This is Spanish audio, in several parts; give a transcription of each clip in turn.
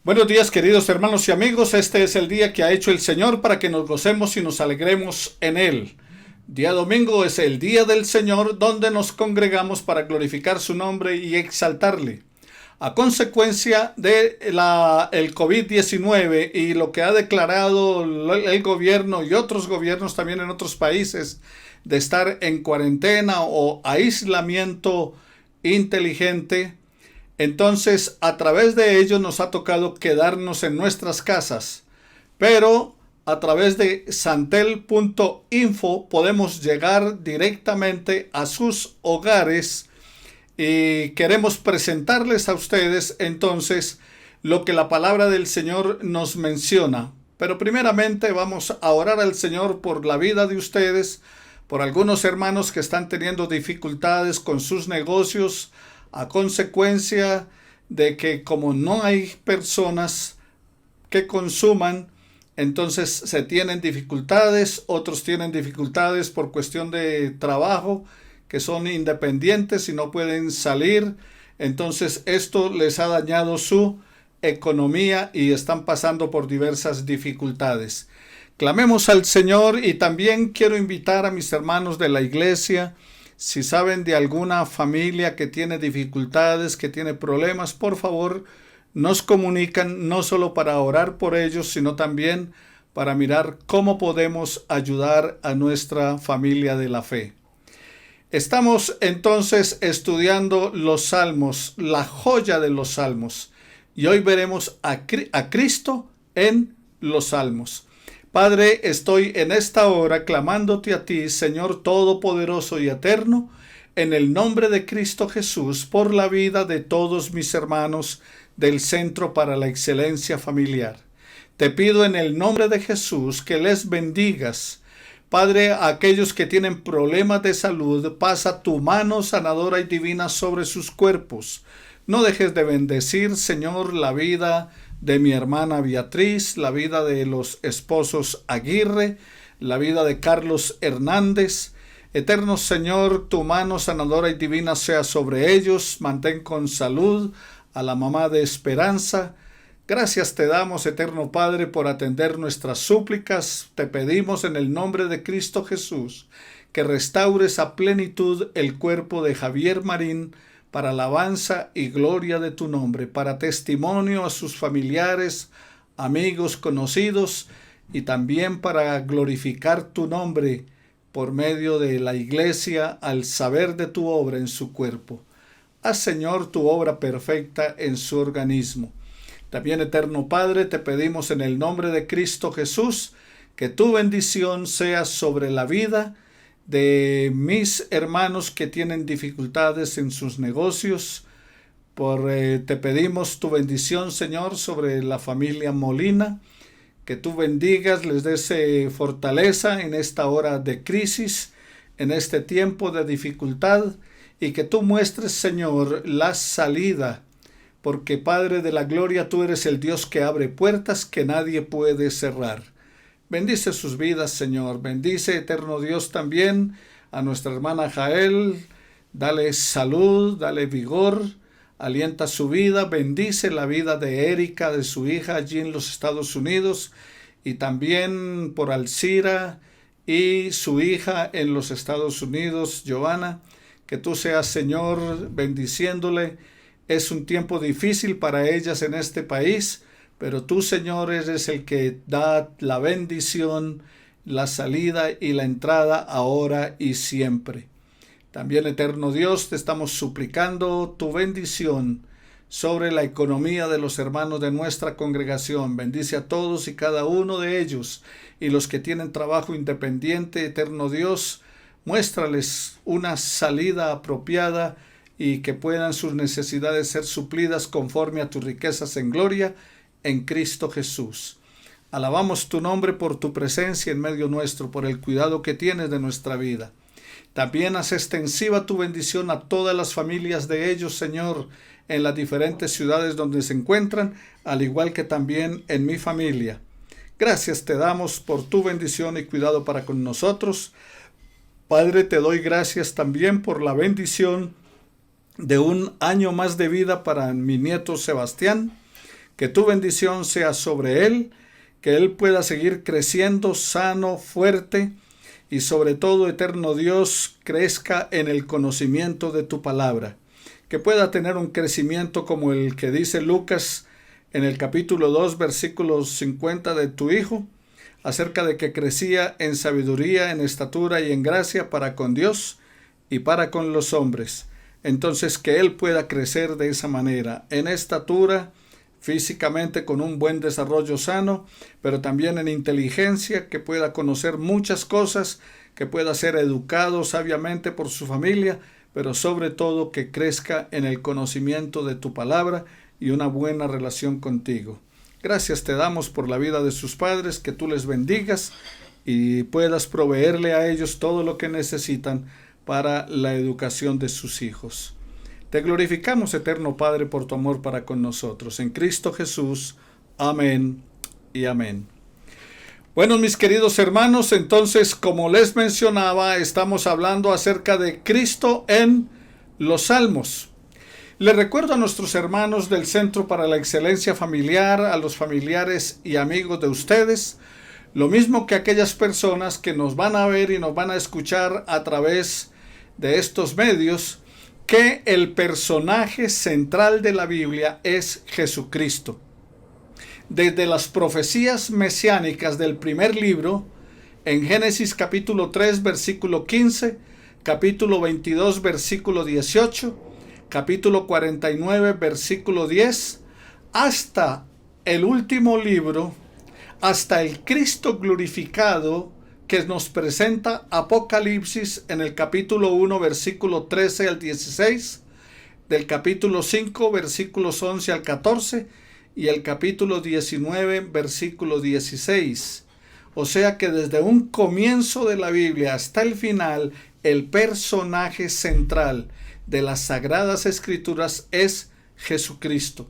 Buenos días, queridos hermanos y amigos. Este es el día que ha hecho el Señor para que nos gocemos y nos alegremos en Él. Día domingo es el día del Señor, donde nos congregamos para glorificar su nombre y exaltarle. A consecuencia de el COVID-19 y lo que ha declarado el gobierno y otros gobiernos también en otros países de estar en cuarentena o aislamiento inteligente, entonces a través de ello nos ha tocado quedarnos en nuestras casas, pero a través de santel.info podemos llegar directamente a sus hogares y queremos presentarles a ustedes entonces lo que la palabra del Señor nos menciona. Pero primeramente vamos a orar al Señor por la vida de ustedes, por algunos hermanos que están teniendo dificultades con sus negocios a consecuencia de que como no hay personas que consuman, entonces se tienen dificultades, otros tienen dificultades por cuestión de trabajo, que son independientes y no pueden salir. Entonces esto les ha dañado su economía y están pasando por diversas dificultades. Clamemos al Señor y también quiero invitar a mis hermanos de la iglesia. Si saben de alguna familia que tiene dificultades, que tiene problemas, por favor, nos comunican no solo para orar por ellos, sino también para mirar cómo podemos ayudar a nuestra familia de la fe. Estamos entonces estudiando los Salmos, la joya de los Salmos, y hoy veremos a Cristo en los Salmos. Padre, estoy en esta hora clamándote a ti, Señor Todopoderoso y Eterno, en el nombre de Cristo Jesús, por la vida de todos mis hermanos del Centro para la Excelencia Familiar. Te pido en el nombre de Jesús que les bendigas. Padre, a aquellos que tienen problemas de salud, pasa tu mano sanadora y divina sobre sus cuerpos. No dejes de bendecir, Señor, la vida de mi hermana Beatriz, la vida de los esposos Aguirre, la vida de Carlos Hernández. Eterno Señor, tu mano sanadora y divina sea sobre ellos. Mantén con salud a la mamá de Esperanza. Gracias te damos, eterno Padre, por atender nuestras súplicas. Te pedimos en el nombre de Cristo Jesús que restaures a plenitud el cuerpo de Javier Marín, para alabanza y gloria de tu nombre, para testimonio a sus familiares, amigos, conocidos, y también para glorificar tu nombre por medio de la iglesia al saber de tu obra en su cuerpo. Haz, Señor, tu obra perfecta en su organismo. También, eterno Padre, te pedimos en el nombre de Cristo Jesús que tu bendición sea sobre la vida de mis hermanos que tienen dificultades en sus negocios. Te pedimos tu bendición, Señor, sobre la familia Molina, que tú bendigas, les des fortaleza en esta hora de crisis, en este tiempo de dificultad, y que tú muestres, Señor, la salida, porque Padre de la gloria, tú eres el Dios que abre puertas que nadie puede cerrar. Bendice sus vidas, Señor. Bendice, eterno Dios, también a nuestra hermana Jael. Dale salud, dale vigor, alienta su vida. Bendice la vida de Erika, de su hija allí en los Estados Unidos, y también por Alcira y su hija en los Estados Unidos, Giovanna. Que tú seas, Señor, bendiciéndole. Es un tiempo difícil para ellas en este país, pero tú, Señor, eres el que da la bendición, la salida y la entrada ahora y siempre. También, eterno Dios, te estamos suplicando tu bendición sobre la economía de los hermanos de nuestra congregación. Bendice a todos y cada uno de ellos, y los que tienen trabajo independiente, eterno Dios, muéstrales una salida apropiada y que puedan sus necesidades ser suplidas conforme a tus riquezas en gloria en Cristo Jesús. Alabamos tu nombre por tu presencia en medio nuestro, por el cuidado que tienes de nuestra vida. También haz extensiva tu bendición a todas las familias de ellos, Señor, en las diferentes ciudades donde se encuentran, al igual que también en mi familia. Gracias te damos por tu bendición y cuidado para con nosotros. Padre, te doy gracias también por la bendición de un año más de vida para mi nieto Sebastián. Que tu bendición sea sobre él, que él pueda seguir creciendo sano, fuerte y sobre todo, eterno Dios, crezca en el conocimiento de tu palabra. Que pueda tener un crecimiento como el que dice Lucas en el capítulo 2, versículos 50 de tu Hijo, acerca de que crecía en sabiduría, en estatura y en gracia para con Dios y para con los hombres. Entonces, que él pueda crecer de esa manera, en estatura, físicamente con un buen desarrollo sano, pero también en inteligencia, que pueda conocer muchas cosas, que pueda ser educado sabiamente por su familia, pero sobre todo que crezca en el conocimiento de tu palabra y una buena relación contigo. Gracias te damos por la vida de sus padres, que tú les bendigas y puedas proveerle a ellos todo lo que necesitan para la educación de sus hijos. Te glorificamos, eterno Padre, por tu amor para con nosotros. En Cristo Jesús. Amén y amén. Bueno, mis queridos hermanos, entonces, como les mencionaba, estamos hablando acerca de Cristo en los Salmos. Les recuerdo a nuestros hermanos del Centro para la Excelencia Familiar, a los familiares y amigos de ustedes, lo mismo que aquellas personas que nos van a ver y nos van a escuchar a través de estos medios, que el personaje central de la Biblia es Jesucristo. Desde las profecías mesiánicas del primer libro, en Génesis capítulo 3, versículo 15, capítulo 22, versículo 18, capítulo 49, versículo 10, hasta el último libro, hasta el Cristo glorificado, que nos presenta Apocalipsis en el capítulo 1, versículo 13 al 16, del capítulo 5, versículos 11 al 14, y el capítulo 19, versículo 16. O sea que desde un comienzo de la Biblia hasta el final, el personaje central de las Sagradas Escrituras es Jesucristo.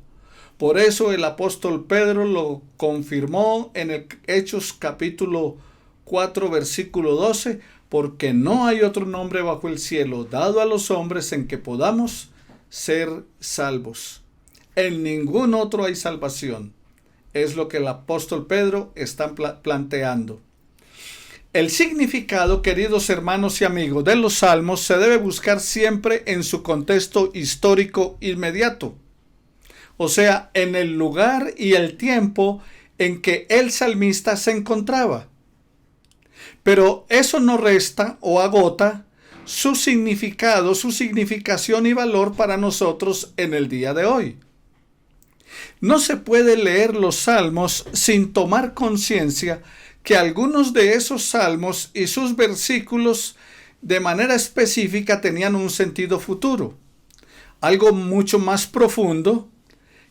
Por eso el apóstol Pedro lo confirmó en el Hechos capítulo 4, versículo 12, porque no hay otro nombre bajo el cielo dado a los hombres en que podamos ser salvos. En ningún otro hay salvación. Es lo que el apóstol Pedro está planteando. El significado, queridos hermanos y amigos, de los salmos se debe buscar siempre en su contexto histórico inmediato. O sea, en el lugar y el tiempo en que el salmista se encontraba. Pero eso no resta o agota su significado, su significación y valor para nosotros en el día de hoy. No se puede leer los salmos sin tomar conciencia que algunos de esos salmos y sus versículos de manera específica tenían un sentido futuro, algo mucho más profundo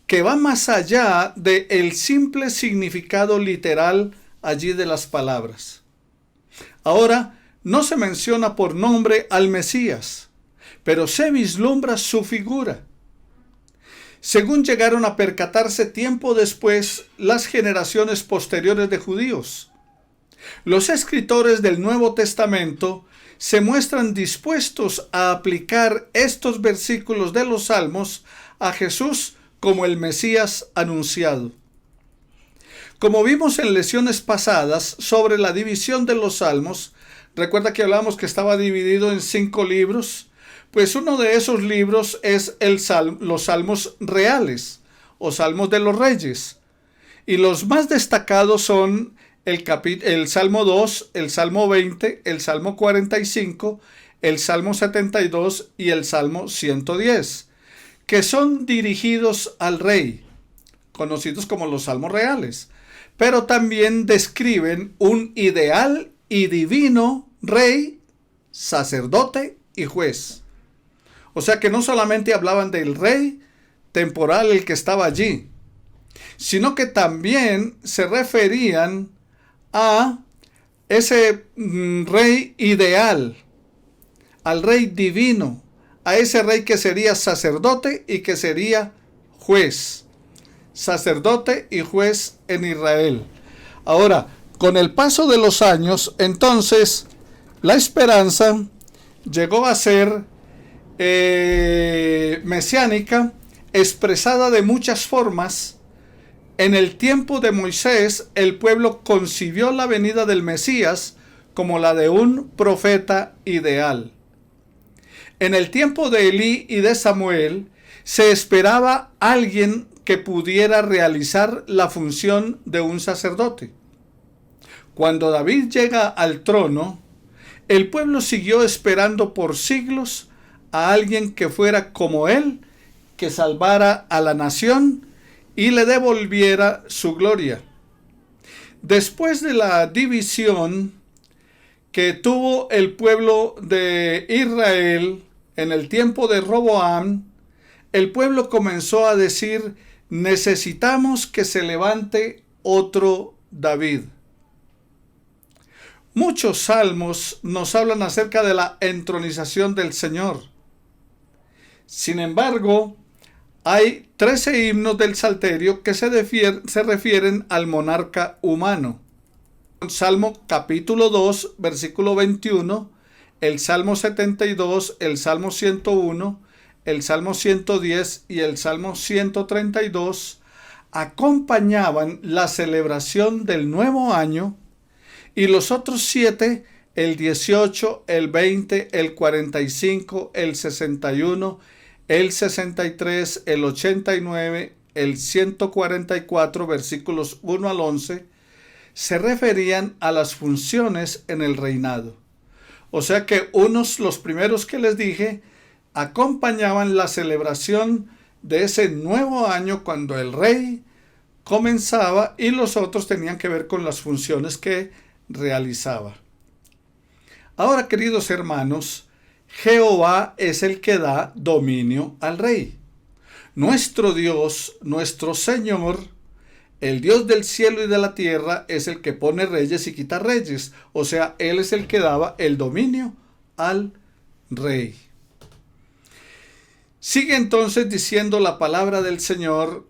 que va más allá del simple significado literal allí de las palabras. Ahora, no se menciona por nombre al Mesías, pero se vislumbra su figura. Según llegaron a percatarse tiempo después las generaciones posteriores de judíos, los escritores del Nuevo Testamento se muestran dispuestos a aplicar estos versículos de los Salmos a Jesús como el Mesías anunciado. Como vimos en lecciones pasadas sobre la división de los salmos, recuerda que hablamos que estaba dividido en 5 libros, pues uno de esos libros es los salmos reales o salmos de los reyes. Y los más destacados son el Salmo 2, el Salmo 20, el Salmo 45, el Salmo 72 y el Salmo 110, que son dirigidos al rey, conocidos como los salmos reales, pero también describen un ideal y divino rey, sacerdote y juez. O sea que no solamente hablaban del rey temporal, el que estaba allí, sino que también se referían a ese rey ideal, al rey divino, a ese rey que sería sacerdote y que sería juez. Sacerdote y juez en Israel. Ahora, con el paso de los años, entonces, la esperanza llegó a ser mesiánica, expresada de muchas formas, En el tiempo de Moisés, el pueblo concibió la venida del Mesías como la de un profeta ideal. En el tiempo de Elí y de Samuel, se esperaba alguien que pudiera realizar la función de un sacerdote. Cuando David llega al trono, el pueblo siguió esperando por siglos a alguien que fuera como él, que salvara a la nación y le devolviera su gloria. Después de la división que tuvo el pueblo de Israel en el tiempo de Roboam, el pueblo comenzó a decir: necesitamos que se levante otro David. Muchos salmos nos hablan acerca de la entronización del Señor. Sin embargo, hay 13 himnos del Salterio que se refieren al monarca humano. Salmo capítulo 2, versículo 21, el Salmo 72, el Salmo 101, el Salmo 110 y el Salmo 132 acompañaban la celebración del nuevo año, y los otros 7, el 18, el 20, el 45, el 61, el 63, el 89, el 144, versículos 1 al 11, se referían a las funciones en el reinado. O sea que los primeros que les dije, acompañaban la celebración de ese nuevo año cuando el rey comenzaba, y los otros tenían que ver con las funciones que realizaba. Ahora, queridos hermanos, Jehová es el que da dominio al rey. Nuestro Dios, nuestro Señor, el Dios del cielo y de la tierra, es el que pone reyes y quita reyes. O sea, Él es el que daba el dominio al rey. Sigue entonces diciendo la palabra del Señor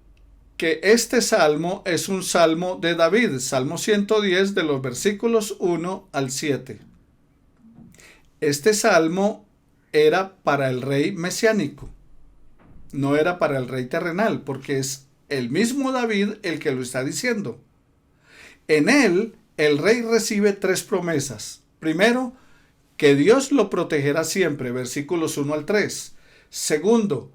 que este salmo es un salmo de David, Salmo 110, de los versículos 1 al 7. Este salmo era para el rey mesiánico, no era para el rey terrenal, porque es el mismo David el que lo está diciendo. En él, el rey recibe 3 promesas. Primero, que Dios lo protegerá siempre, versículos 1 al 3. Segundo,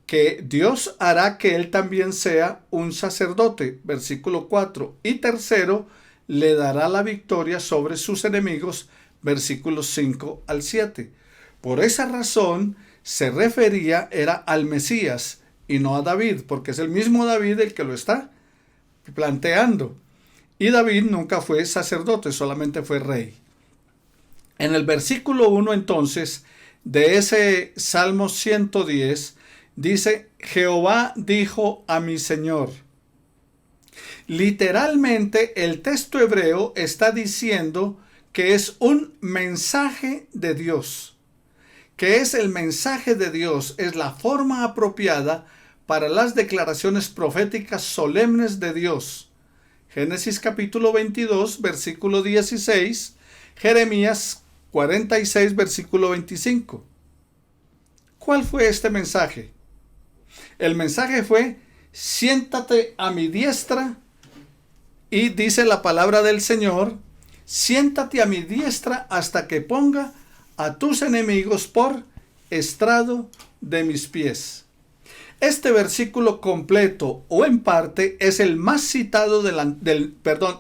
que Dios hará que él también sea un sacerdote, versículo 4. Y tercero, le dará la victoria sobre sus enemigos, versículos 5 al 7. Por esa razón se era al Mesías y no a David, porque es el mismo David el que lo está planteando. Y David nunca fue sacerdote, solamente fue rey. En el versículo 1 entonces de ese Salmo 110 dice: Jehová dijo a mi Señor. Literalmente el texto hebreo está diciendo que es un mensaje de Dios. Que es el mensaje de Dios, es la forma apropiada para las declaraciones proféticas solemnes de Dios. Génesis capítulo 22, versículo 16, Jeremías 46, versículo 25. ¿Cuál fue este mensaje? El mensaje fue: siéntate a mi diestra, y dice la palabra del Señor: siéntate a mi diestra hasta que ponga a tus enemigos por estrado de mis pies. Este versículo completo o en parte es el más citado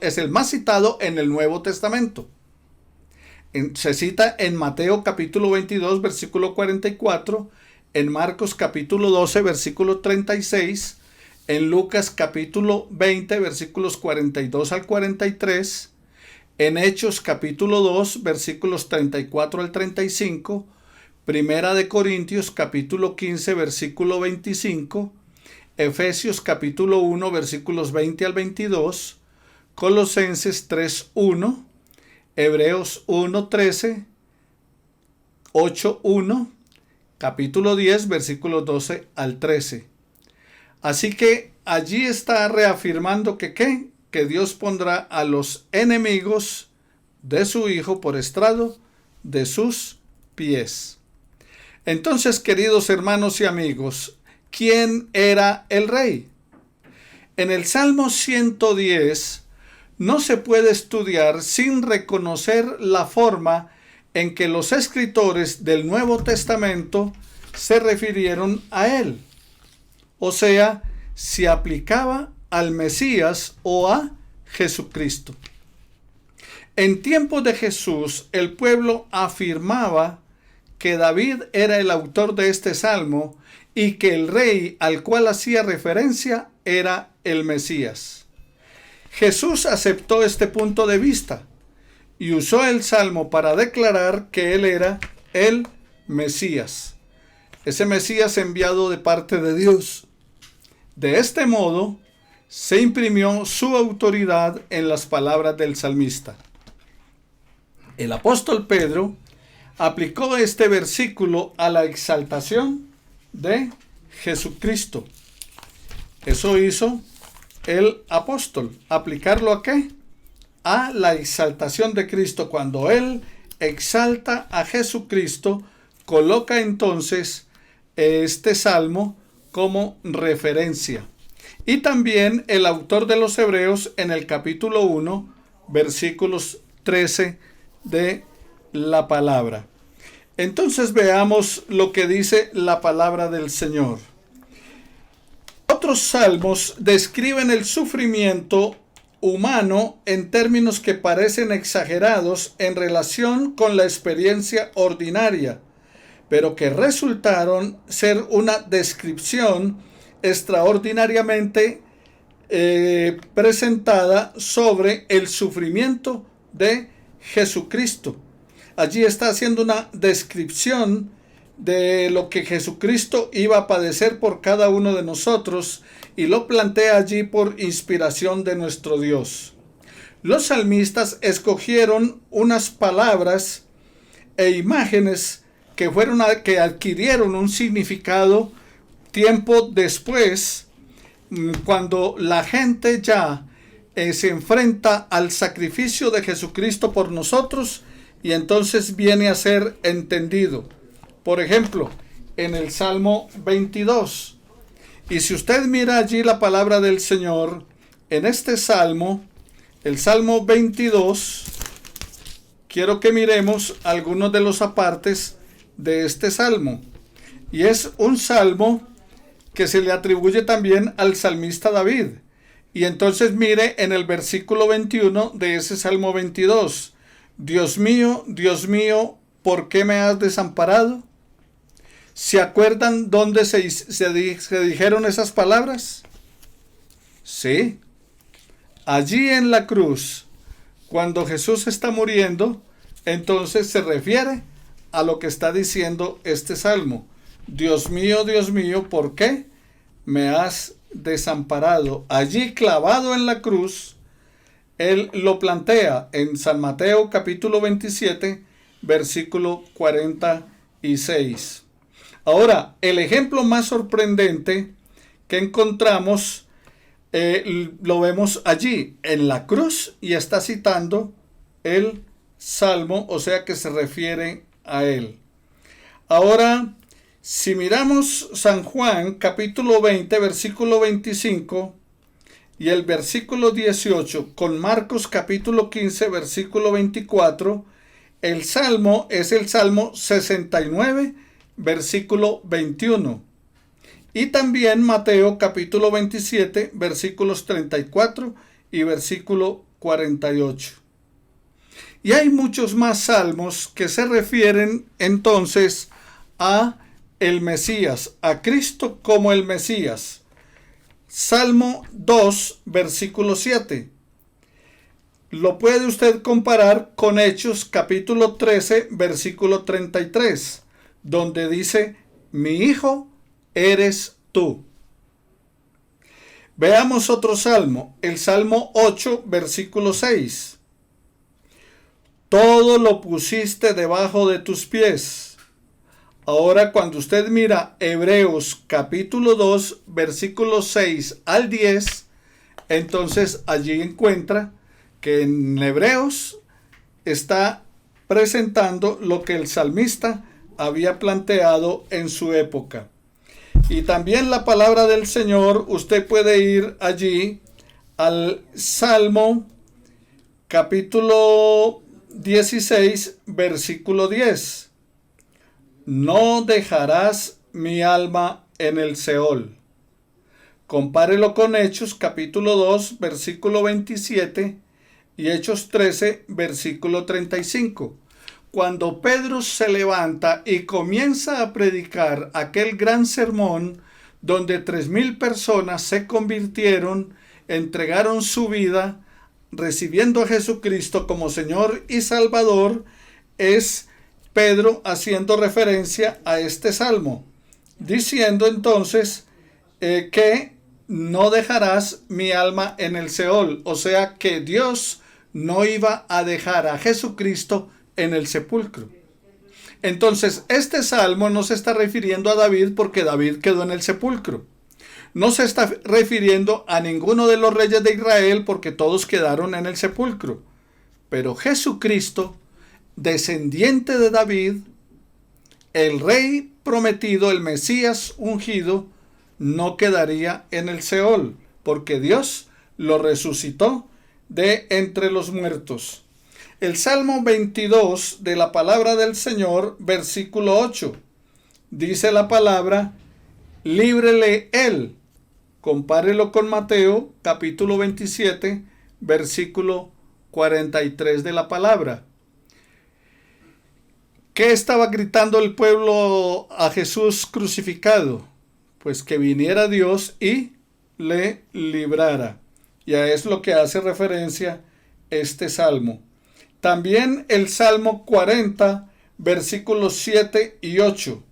es el más citado en el Nuevo Testamento. Se cita en Mateo capítulo 22, versículo 44, en Marcos capítulo 12, versículo 36, en Lucas capítulo 20, versículos 42 al 43, en Hechos capítulo 2, versículos 34 al 35, Primera de Corintios capítulo 15, versículo 25, Efesios capítulo 1, versículos 20 al 22, Colosenses 3, 1, Hebreos 1, 13, 8, 1, capítulo 10, versículos 12 al 13. Así que allí está reafirmando que Dios pondrá a los enemigos de su Hijo por estrado de sus pies. Entonces, queridos hermanos y amigos, ¿quién era el rey? En el Salmo 110 no se puede estudiar sin reconocer la forma en que los escritores del Nuevo Testamento se refirieron a él. O sea, se aplicaba al Mesías o a Jesucristo. En tiempos de Jesús, el pueblo afirmaba que David era el autor de este salmo y que el rey al cual hacía referencia era el Mesías. Jesús aceptó este punto de vista y usó el salmo para declarar que él era el Mesías, ese Mesías enviado de parte de Dios. De este modo, se imprimió su autoridad en las palabras del salmista. El apóstol Pedro aplicó este versículo a la exaltación de Jesucristo. Eso hizo el apóstol. ¿Aplicarlo a qué? A la exaltación de Cristo. Cuando él exalta a Jesucristo, coloca entonces este salmo como referencia. Y también el autor de los Hebreos en el capítulo 1, versículos 13 de la palabra. Entonces veamos lo que dice la palabra del Señor. Otros salmos describen el sufrimiento humano en términos que parecen exagerados en relación con la experiencia ordinaria, pero que resultaron ser una descripción extraordinariamente presentada sobre el sufrimiento de Jesucristo. Allí está haciendo una descripción de lo que Jesucristo iba a padecer por cada uno de nosotros y lo plantea allí por inspiración de nuestro Dios. Los salmistas escogieron unas palabras e imágenes que adquirieron un significado tiempo después, cuando la gente ya se enfrenta al sacrificio de Jesucristo por nosotros y entonces viene a ser entendido. Por ejemplo, en el Salmo 22. Y si usted mira allí la palabra del Señor, en este Salmo, el Salmo 22, quiero que miremos algunos de los apartes de este Salmo. Y es un Salmo que se le atribuye también al salmista David. Y entonces mire en el versículo 21 de ese Salmo 22. Dios mío, ¿por qué me has desamparado? ¿Se acuerdan dónde se dijeron esas palabras? Sí, allí en la cruz, cuando Jesús está muriendo, entonces se refiere a lo que está diciendo este salmo. Dios mío, ¿por qué me has desamparado? Allí clavado en la cruz, él lo plantea en San Mateo capítulo 27, versículo 46. Ahora, el ejemplo más sorprendente que encontramos lo vemos allí en la cruz y está citando el salmo, o sea que se refiere a él. Ahora, si miramos San Juan capítulo 20, versículo 25 y el versículo 18 con Marcos capítulo 15, versículo 24, el salmo es el Salmo 69, versículo 21. Y también Mateo capítulo 27, versículos 34 y versículo 48. Y hay muchos más salmos que se refieren entonces a el Mesías, a Cristo como el Mesías. Salmo 2, versículo 7. Lo puede usted comparar con Hechos capítulo 13, versículo 33, donde dice, mi hijo eres tú. Veamos otro salmo, el Salmo 8, versículo 6. Todo lo pusiste debajo de tus pies. Ahora, cuando usted mira Hebreos capítulo 2, versículos 6 al 10, entonces allí encuentra que en Hebreos está presentando lo que el salmista había planteado en su época. Y también la palabra del Señor, usted puede ir allí al Salmo capítulo 16, versículo 10. No dejarás mi alma en el Seol. Compárelo con Hechos capítulo 2, versículo 27 y Hechos 13, versículo 35. Cuando Pedro se levanta y comienza a predicar aquel gran sermón donde 3,000 personas se convirtieron, entregaron su vida, recibiendo a Jesucristo como Señor y Salvador, es Pedro haciendo referencia a este salmo, diciendo entonces que no dejarás mi alma en el Seol, o sea que Dios no iba a dejar a Jesucristo en el sepulcro. Entonces, este salmo no se está refiriendo a David porque David quedó en el sepulcro. No se está refiriendo a ninguno de los reyes de Israel porque todos quedaron en el sepulcro. Pero Jesucristo, descendiente de David, el rey prometido, el Mesías ungido, no quedaría en el Seol porque Dios lo resucitó de entre los muertos. El Salmo 22 de la palabra del Señor, versículo 8, dice la palabra, líbrele él. Compárelo con Mateo, capítulo 27, versículo 43 de la palabra. ¿Qué estaba gritando el pueblo a Jesús crucificado? Pues que viniera Dios y le librara. Y a eso es lo que hace referencia este salmo. También el Salmo 40, versículos 7 y 8.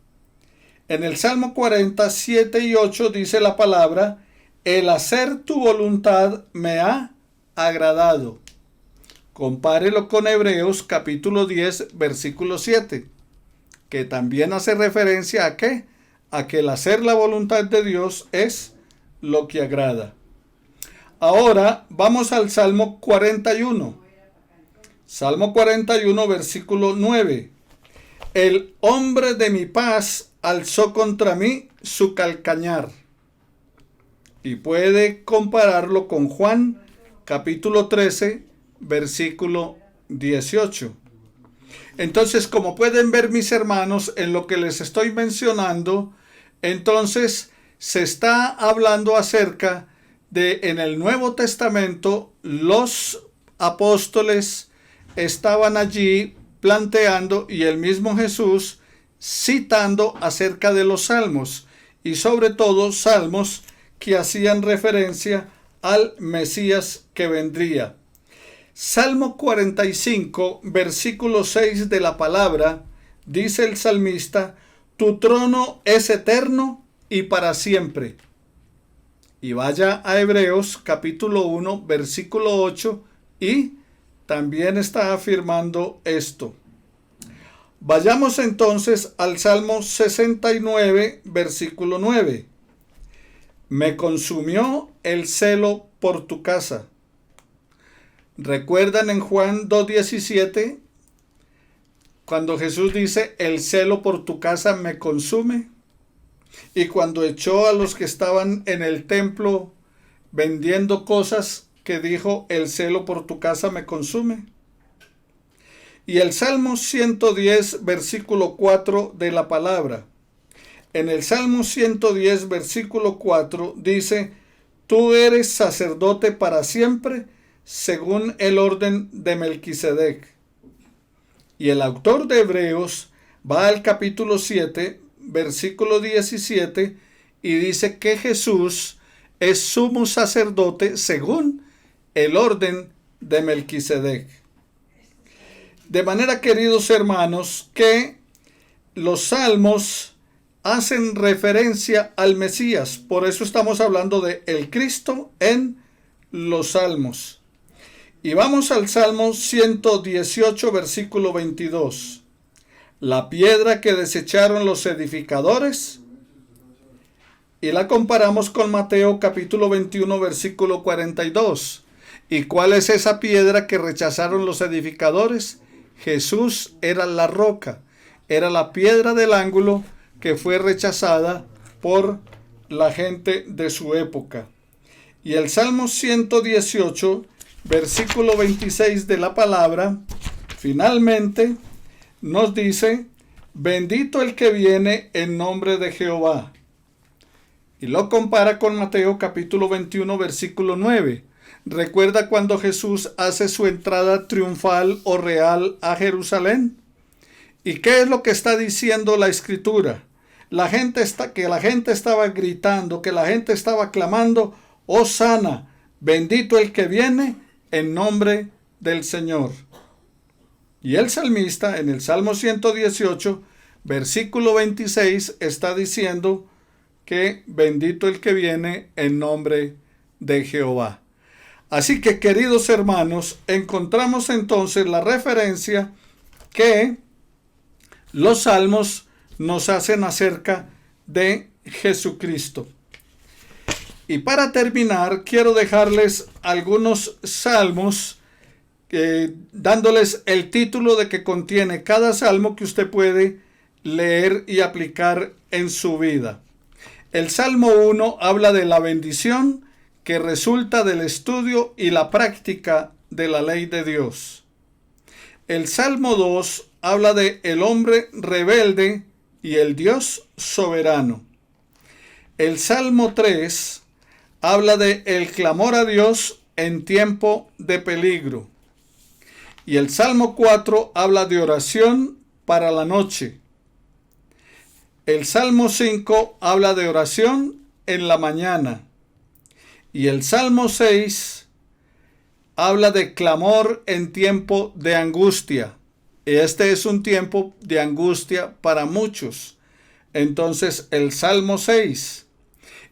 En el Salmo 40, 7 y 8 dice la palabra, el hacer tu voluntad me ha agradado. Compárelo con Hebreos capítulo 10, versículo 7, que también hace referencia a ¿qué? A que el hacer la voluntad de Dios es lo que agrada. Ahora vamos al Salmo 41. Salmo 41, versículo 9. El hombre de mi paz alzó contra mí su calcañar. Y puede compararlo con Juan, capítulo 13, versículo 18. Entonces, como pueden ver mis hermanos, en lo que les estoy mencionando, entonces se está hablando acerca de en el Nuevo Testamento los apóstoles estaban allí planteando y el mismo Jesús citando acerca de los salmos y sobre todo salmos que hacían referencia al Mesías que vendría. Salmo 45, versículo 6 de la palabra, dice el salmista, tu trono es eterno y para siempre. Y vaya a Hebreos capítulo 1, versículo 8 y también está afirmando esto. Vayamos entonces al Salmo 69, versículo 9. Me consumió el celo por tu casa. ¿Recuerdan en Juan 2:17 cuando Jesús dice, el celo por tu casa me consume? Y cuando echó a los que estaban en el templo vendiendo cosas, que dijo, el celo por tu casa me consume. Y el Salmo 110, versículo 4 de la palabra. En el Salmo 110, versículo 4 dice, tú eres sacerdote para siempre, según el orden de Melquisedec. Y el autor de Hebreos va al capítulo 7, versículo 17, y dice que Jesús es sumo sacerdote según el orden de Melquisedec. De manera, queridos hermanos, que los salmos hacen referencia al Mesías. Por eso estamos hablando de el Cristo en los salmos. Y vamos al Salmo 118, versículo 22. La piedra que desecharon los edificadores. Y la comparamos con Mateo capítulo 21, versículo 42. ¿Y cuál es esa piedra que rechazaron los edificadores? Jesús era la roca, era la piedra del ángulo que fue rechazada por la gente de su época. Y el Salmo 118, versículo 26 de la palabra, finalmente nos dice: bendito el que viene en nombre de Jehová. Y lo compara con Mateo capítulo 21, versículo 9. ¿Recuerda cuando Jesús hace su entrada triunfal o real a Jerusalén? ¿Y qué es lo que está diciendo la Escritura? Que la gente estaba gritando, que la gente estaba clamando: Hosana, bendito el que viene en nombre del Señor. Y el salmista en el Salmo 118, versículo 26, está diciendo que bendito el que viene en nombre de Jehová. Así que, queridos hermanos, encontramos entonces la referencia que los salmos nos hacen acerca de Jesucristo. Y para terminar, quiero dejarles algunos salmos, dándoles el título de que contiene cada salmo que usted puede leer y aplicar en su vida. El Salmo 1 habla de la bendición que resulta del estudio y la práctica de la ley de Dios. El Salmo 2 habla de el hombre rebelde y el Dios soberano. El Salmo 3 habla de el clamor a Dios en tiempo de peligro. Y el Salmo 4 habla de oración para la noche. El Salmo 5 habla de oración en la mañana. Y el Salmo 6 habla de clamor en tiempo de angustia. Este es un tiempo de angustia para muchos. Entonces, el Salmo 6.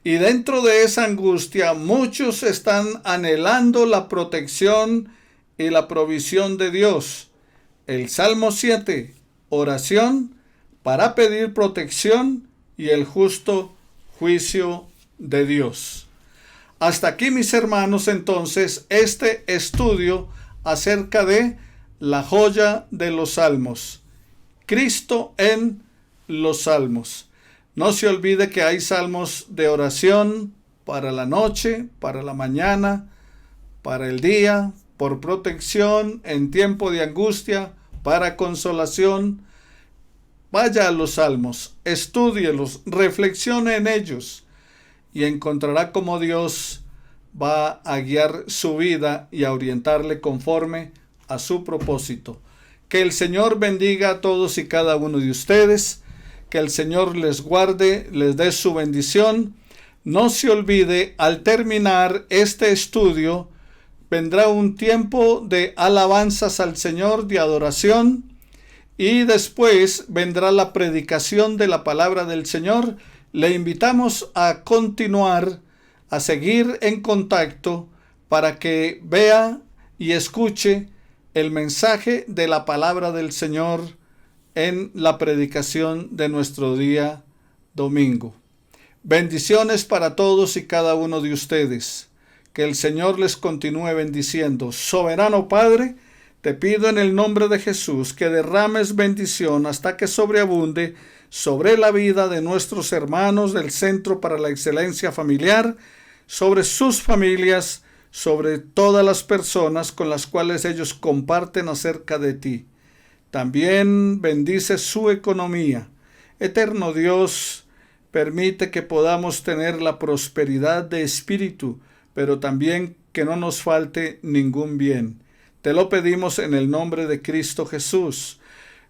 Y dentro de esa angustia, muchos están anhelando la protección y la provisión de Dios. El Salmo 7, oración para pedir protección y el justo juicio de Dios. Hasta aquí, mis hermanos, entonces, este estudio acerca de la joya de los salmos, Cristo en los salmos. No se olvide que hay salmos de oración para la noche, para la mañana, para el día, por protección, en tiempo de angustia, para consolación. Vaya a los salmos, estúdielos, reflexione en ellos y encontrará cómo Dios va a guiar su vida y a orientarle conforme a su propósito. Que el Señor bendiga a todos y cada uno de ustedes. Que el Señor les guarde, les dé su bendición. No se olvide, al terminar este estudio, vendrá un tiempo de alabanzas al Señor, de adoración, y después vendrá la predicación de la palabra del Señor. Le invitamos a continuar, a seguir en contacto para que vea y escuche el mensaje de la palabra del Señor en la predicación de nuestro día domingo. Bendiciones para todos y cada uno de ustedes. Que el Señor les continúe bendiciendo. Soberano Padre, te pido en el nombre de Jesús que derrames bendición hasta que sobreabunde sobre la vida de nuestros hermanos del Centro para la Excelencia Familiar, sobre sus familias, sobre todas las personas con las cuales ellos comparten acerca de ti. También bendice su economía. Eterno Dios, permite que podamos tener la prosperidad de espíritu, pero también que no nos falte ningún bien. Te lo pedimos en el nombre de Cristo Jesús.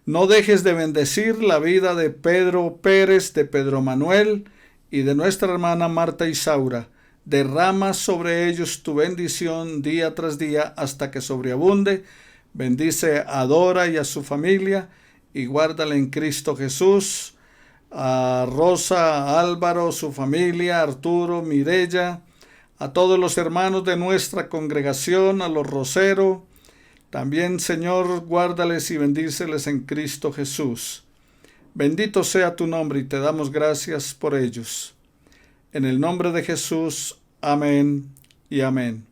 No dejes de bendecir la vida de Pedro Pérez, de Pedro Manuel y de nuestra hermana Marta Isaura. Derrama sobre ellos tu bendición día tras día hasta que sobreabunde. Bendice a Dora y a su familia y guárdala en Cristo Jesús. A Rosa, a Álvaro, su familia, a Arturo, Mirella, a todos los hermanos de nuestra congregación, a los Rosero. También, Señor, guárdales y bendíceles en Cristo Jesús. Bendito sea tu nombre y te damos gracias por ellos. En el nombre de Jesús, amén y amén.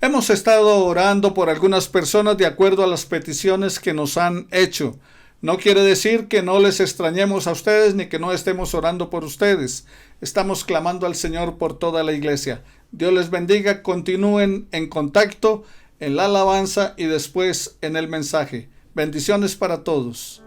Hemos estado orando por algunas personas de acuerdo a las peticiones que nos han hecho. No quiere decir que no les extrañemos a ustedes ni que no estemos orando por ustedes. Estamos clamando al Señor por toda la iglesia. Dios les bendiga, continúen en contacto en la alabanza y después en el mensaje. Bendiciones para todos.